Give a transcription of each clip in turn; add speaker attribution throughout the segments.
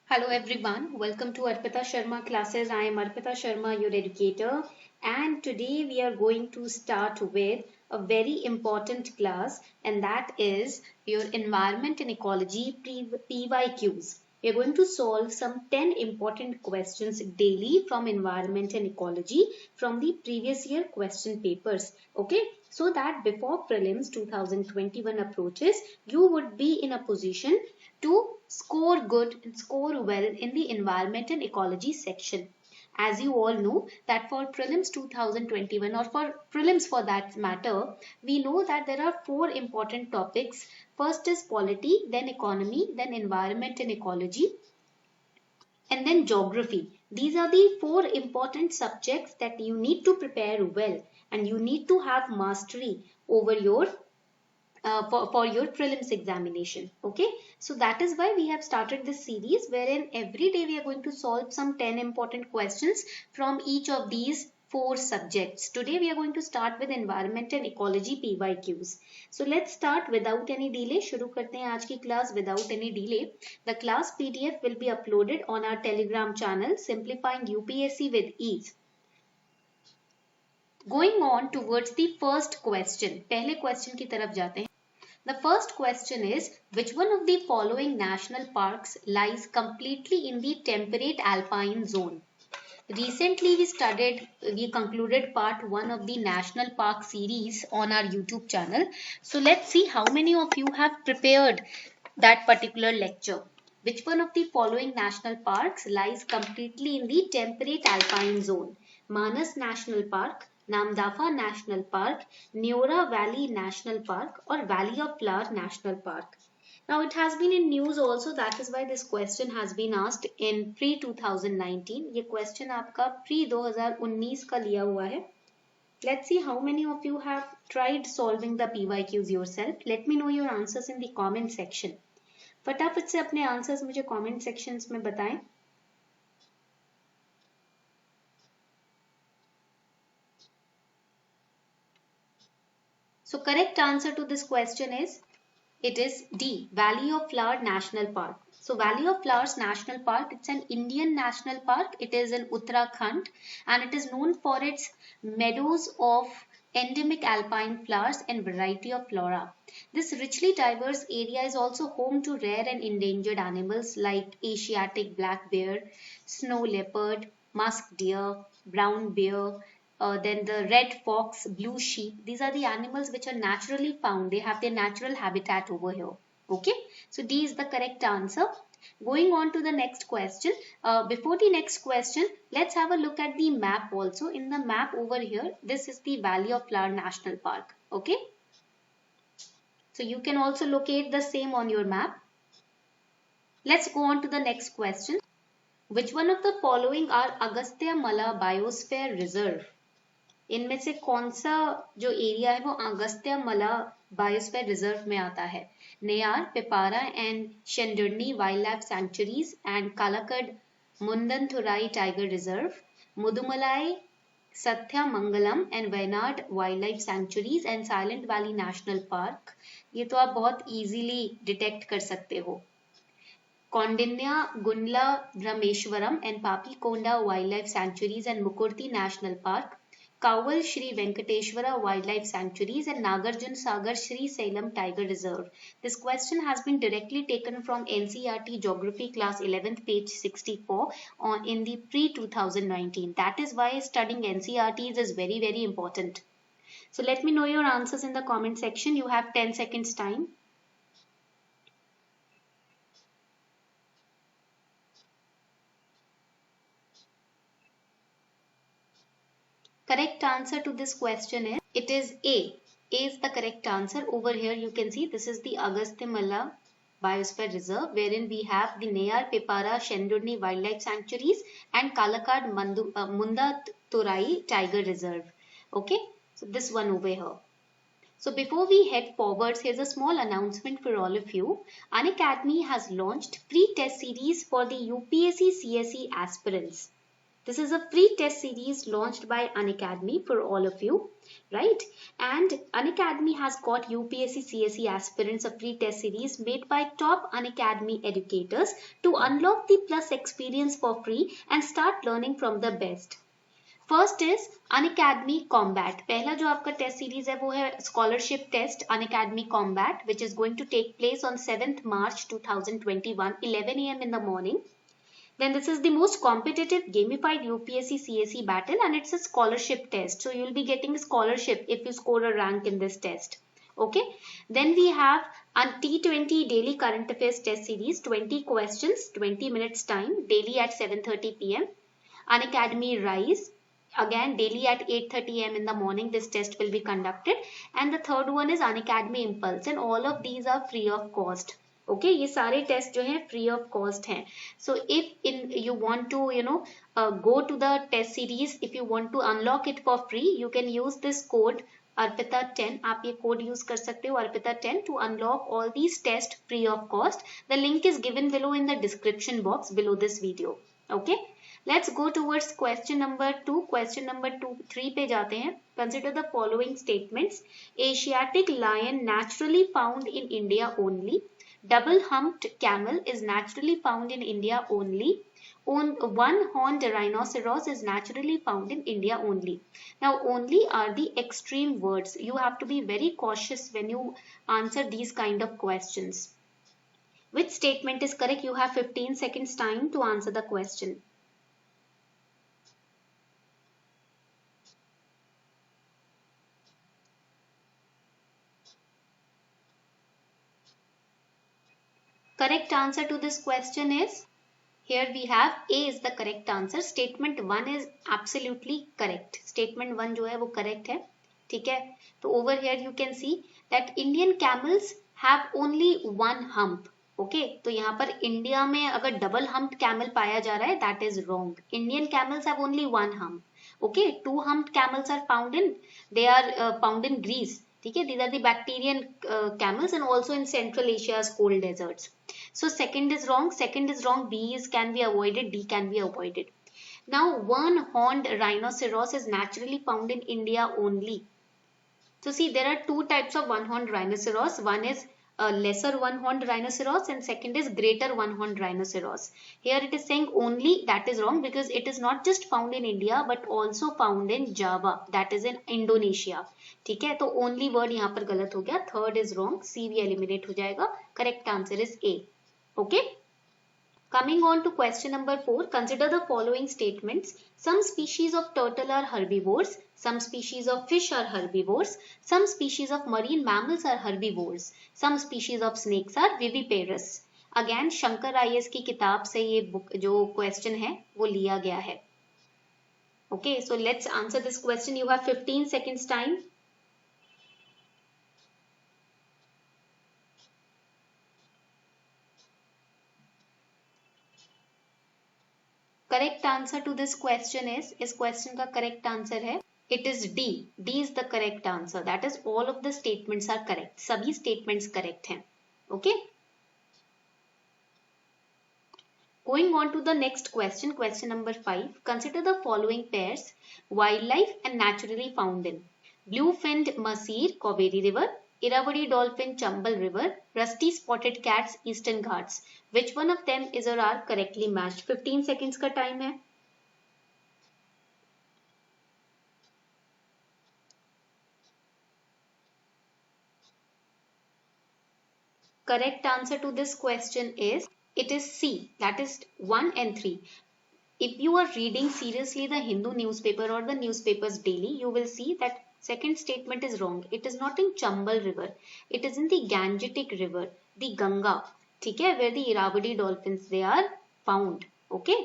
Speaker 1: Hello everyone, welcome to Arpita Sharma classes. I am Arpita Sharma, your educator, and today we are going to start with a very important class, and that is your environment and ecology PYQs. We are going to solve some 10 important questions daily from environment and ecology from the previous year question papers. Okay, so that before prelims 2021 approaches, you would be in a position to score good and score well in the environment and ecology section. As you all know that for prelims 2021 or for prelims for that matter, we know that there are four important topics. First is polity, then economy, then environment and ecology, and then geography. These are the four important subjects that you need to prepare well and you need to have mastery over your for your prelims examination. Okay, so that is why we have started this series wherein every day we are going to solve some 10 important questions from each of these four subjects. Today we are going to start with environment and ecology PYQs. So let's start without any delay. शुरू करते हैं आज की class without any delay. The class PDF will be uploaded on our Telegram channel Simplifying UPSC with Ease. Going on towards the first question. पहले question की तरफ जाते हैं. The first question is, which one of the following national parks lies completely in the temperate alpine zone? Recently we concluded part 1 of the national park series on our YouTube channel. So let's see how many of you have prepared that particular lecture. Which one of the following national parks lies completely in the temperate alpine zone? Manas National Park, Namdapha National Park, Neora Valley National Park, or Valley of Flower National Park. Now it has been in news also, that is why this question has been asked in pre 2019. ये question आपका pre 2019 का लिया हुआ है. Let's see how many of you have tried solving the PYQs yourself. Let me know your answers in the comment section. फटाफट से अपने answers मुझे कमेंट सेक्शंस में बताएं. So correct answer to this question is, it is D, Valley of Flower National Park. So Valley of Flowers National Park, it's an Indian national park. It is in Uttarakhand and it is known for its meadows of endemic alpine flowers and variety of flora. This richly diverse area is also home to rare and endangered animals like Asiatic black bear, snow leopard, musk deer, brown bear, then the red fox, blue sheep. These are the animals which are naturally found. They have their natural habitat over here. Okay, so D is the correct answer. Going on to the next question. Before the next question, let's have a look at the map also. In the map over here, this is the Valley of Flower National Park. Okay, so you can also locate the same on your map. Let's go on to the next question. Which one of the following are Agastya Mala Biosphere Reserve? इनमें से कौन सा जो area है वो अगस्त्य मला biosphere reserve में आता है? Neyyar, Peppara and Shendurney wildlife sanctuaries and Kalakad Mundanthurai tiger reserve, Mudumalai Sathyamangalam and Wayanad wildlife sanctuaries and Silent Valley national park. ये तो आप बहुत इजीली डिटेक्ट कर सकते हो. Kaundinya Gundla Brahmeswaram and Papikonda wildlife sanctuaries and Mukurthi national park, Kaval Shri Venkateshwara Wildlife Sanctuaries and Nagarjun Sagar Shri Salem Tiger Reserve. This question has been directly taken from NCERT Geography class 11th page 64 in the pre-2019. That is why studying NCERTs is very, very important. So let me know your answers in the comment section. You have 10 seconds time. Correct answer to this question is, it is A. A is the correct answer. Over here you can see this is the Agastya Mala Biosphere Reserve wherein we have the Neyar, Pipara, Shendurni Wildlife Sanctuaries and Kalakad Munda Turai Tiger Reserve. Okay, so this one over here. So before we head forwards, here's a small announcement for all of you. Unacademy has launched pre-test series for the UPSC CSE aspirants. This is a free test series launched by Unacademy for all of you, right? And Unacademy has got UPSC CSE aspirants a free test series made by top Unacademy educators to unlock the plus experience for free and start learning from the best. First is Unacademy Combat. पहला जो आपका test series है वो है scholarship test Unacademy Combat which is going to take place on 7th March 2021 11 AM in the morning. Then this is the most competitive gamified UPSC CSE battle and it's a scholarship test. So you'll be getting a scholarship if you score a rank in this test. Okay. Then we have a T20 daily current affairs test series, 20 questions, 20 minutes time, daily at 7:30 PM. Unacademy Rise. Again, daily at 8:30 AM in the morning, this test will be conducted. And the third one is Unacademy Impulse, and all of these are free of cost. Okay, ये सारे test जो हैं free of cost हैं. So if you want to go to the test series, if you want to unlock it for free, you can use this code Arpita10. आप ये code use कर सकते हो Arpita10 to unlock all these tests free of cost. The link is given below in the description box below this video. Okay. Let's go towards question number 2. Question number 3 पे जाते हैं. Consider the following statements. Asiatic lion naturally found in India only. Double-humped camel is naturally found in India only. One-horned rhinoceros is naturally found in India only. Now, only are the extreme words. You have to be very cautious when you answer these kind of questions. Which statement is correct? You have 15 seconds time to answer the question. Correct answer to this question is, here we have A is the correct answer. Statement 1 is absolutely correct. Statement 1 जो है वो correct है. ठीक है. तो over here you can see that Indian camels have only one hump. Okay. तो यहाँ पर इंडिया में अगर double humped camel पाया जा रहा है, that is wrong. Indian camels have only one hump. Okay. Two humped camels are found in Greece. ठीक है. These are the bacterian camels and also in Central Asia's cold deserts. So second is wrong. Second is wrong. B can be avoided. D can be avoided. Now one-horned rhinoceros is naturally found in India only. So see, there are two types of one-horned rhinoceros. One is a lesser one-horned rhinoceros and second is greater one-horned rhinoceros. Here it is saying only, that is wrong because it is not just found in India but also found in Java, that is in Indonesia. ठीक है, तो only word यहाँ पर गलत हो गया. Third is wrong. C भी eliminate हो जाएगा. Correct answer is A. Okay. Coming on to question number 4, consider the following statements. Some species of turtle are herbivores. Some species of fish are herbivores. Some species of marine mammals are herbivores. Some species of snakes are viviparous. Again, Shankar IAS की किताब से ये book जो question है वो लिया गया है. Okay, so let's answer this question. You have 15 seconds time. Correct answer to this question is, इस question का correct answer है, it is D. D is the correct answer. That is, all of the statements are correct. सभी statements correct हैं. Okay. Going on to the next question, question number 5. Consider the following pairs, wildlife and naturally found in. Blue-finned Masir, Cauvery River. Irrawaddy dolphin, Chambal River. Rusty spotted cats, Eastern Ghats. Which one of them is or are correctly matched? 15 seconds का time है. Correct answer to this question is, it is C. That is 1 and 3. If you are reading seriously the Hindu newspaper or the newspapers daily, you will see that second statement is wrong. It is not in Chambal River. It is in the Gangetic River, the Ganga. ठीक है, where the Irrawaddy dolphins they are found. Okay.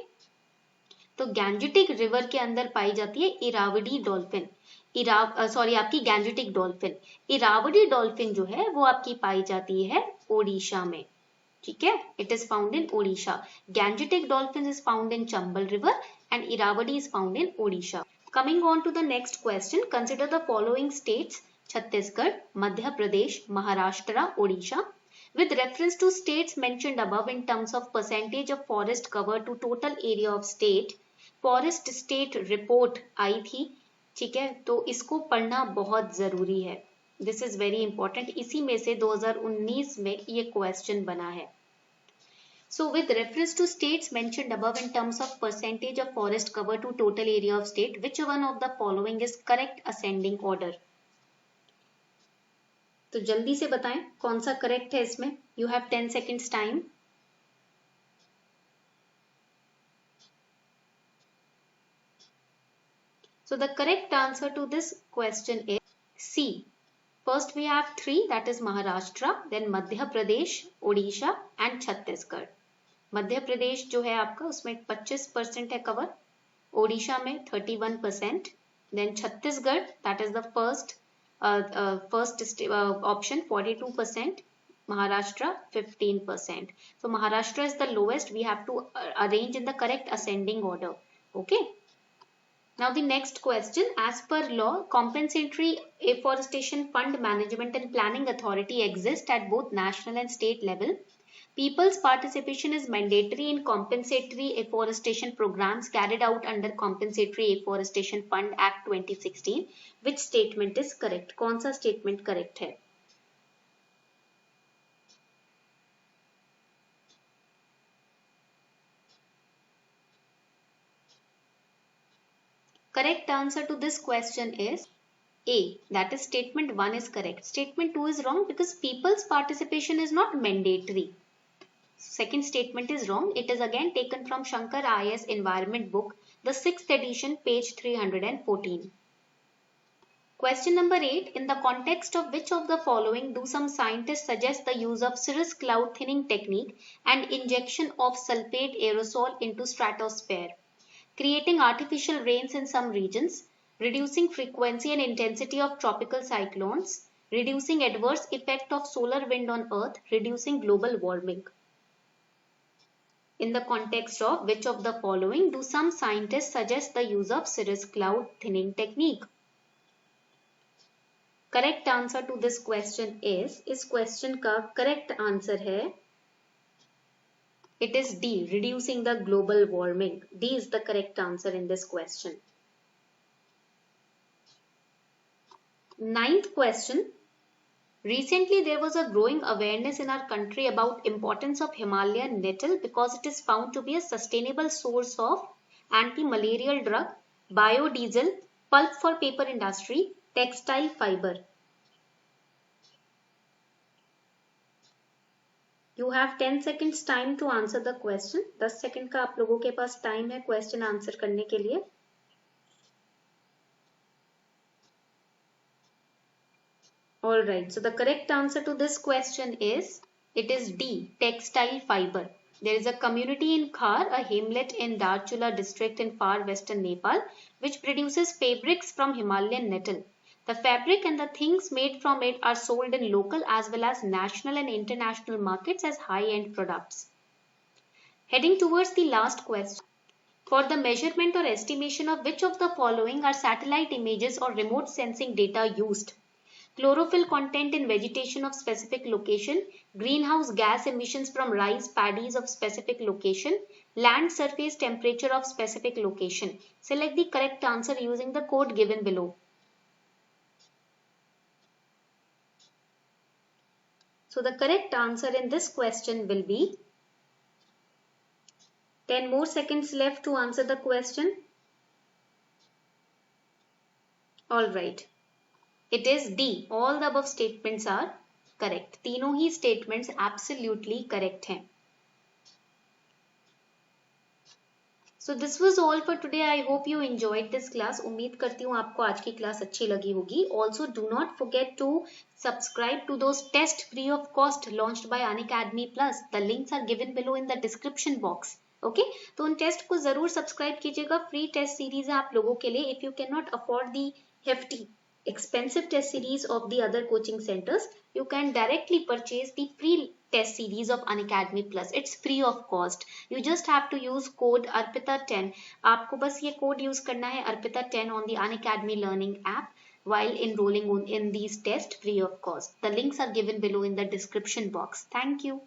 Speaker 1: तो Gangetic River के अंदर पाई जाती है Irrawaddy dolphin. आपकी Gangetic dolphin. Irrawaddy dolphin जो है वो आपकी पाई जाती है ओडिशा में. ठीक है, it is found in Odisha. Gangetic dolphins is found in Chambal River and Irrawaddy is found in Odisha. Coming on to the next question, consider the following states: Chhattisgarh, Madhya Pradesh, Maharashtra, Odisha. With reference to states mentioned above in terms of percentage of forest cover to total area of state, forest state report आई थी, ठीक है, तो इसको पढ़ना बहुत जरूरी है, दिस इज वेरी इंपॉर्टेंट, इसी में से 2019 में ये क्वेश्चन बना है. So with reference to states mentioned above in terms of percentage of forest cover to total area of state, which one of the following is correct ascending order? तो जल्दी से बताएं कौन सा करेक्ट है इसमें. You have 10 seconds time. So the correct answer to this question is C. First we have 3, that is Maharashtra, then Madhya Pradesh, Odisha and Chhattisgarh. Madhya Pradesh जो है आपका उसमें 25% है कवर, ओडिशा में 31%, then Chhattisgarh that is the first option 42%, Maharashtra 15%. So Maharashtra is the lowest. We have to arrange in the correct ascending order. Okay. Now the next question, as per law, compensatory afforestation fund management and planning authority exist at both national and state level. People's participation is mandatory in compensatory afforestation programs carried out under Compensatory Afforestation Fund Act 2016. Which statement is correct? कौन सा statement correct है? Correct answer to this question is A. That is statement 1 is correct. Statement 2 is wrong because people's participation is not mandatory. Second statement is wrong. It is again taken from Shankar IAS Environment Book, the 6th edition, page 314. Question number 8. In the context of which of the following do some scientists suggest the use of cirrus cloud thinning technique and injection of sulfate aerosol into stratosphere, creating artificial rains in some regions, reducing frequency and intensity of tropical cyclones, reducing adverse effect of solar wind on earth, reducing global warming? In the context of which of the following do some scientists suggest the use of cirrus cloud thinning technique? Correct answer to this question is, इस question का correct answer है, it is D, reducing the global warming. D is the correct answer in this question. 9th question. Recently, there was a growing awareness in our country about importance of Himalayan nettle because it is found to be a sustainable source of anti-malarial drug, biodiesel, pulp for paper industry, textile fiber. You have 10 seconds time to answer the question. 10 second का आप लोगों के पास time है question answer करने के लिए. All right, so the correct answer to this question is, it is D, textile fiber. There is a community in Khar, a hamlet in Darchula district in far western Nepal, which produces fabrics from Himalayan nettle. The fabric and the things made from it are sold in local as well as national and international markets as high-end products. Heading towards the last question. For the measurement or estimation of which of the following are satellite images or remote sensing data used? Chlorophyll content in vegetation of specific location, greenhouse gas emissions from rice paddies of specific location, land surface temperature of specific location. Select the correct answer using the code given below. So the correct answer in this question will be, 10 more seconds left to answer the question. All right. It is D. All the above statements are correct. तीनों ही statements absolutely correct हैं. So this was all for today. I hope you enjoyed this class. उम्मीद करती हूँ आपको आज की class अच्छी लगी होगी. Also do not forget to subscribe to those tests free of cost launched by Unacademy Plus. The links are given below in the description box. Okay? तो उन टेस्ट को जरूर सब्सक्राइब कीजिएगा. फ्री टेस्ट सीरीज है आप लोगों के लिए. If you cannot afford the hefty expensive test series of the other coaching centers, you can directly purchase the free test series of Unacademy Plus. It's free of cost. You just have to use code ARPITA10. आपको बस ये code use करना है ARPITA10 on the Unacademy Learning app while enrolling in these tests free of cost. The links are given below in the description box. Thank you.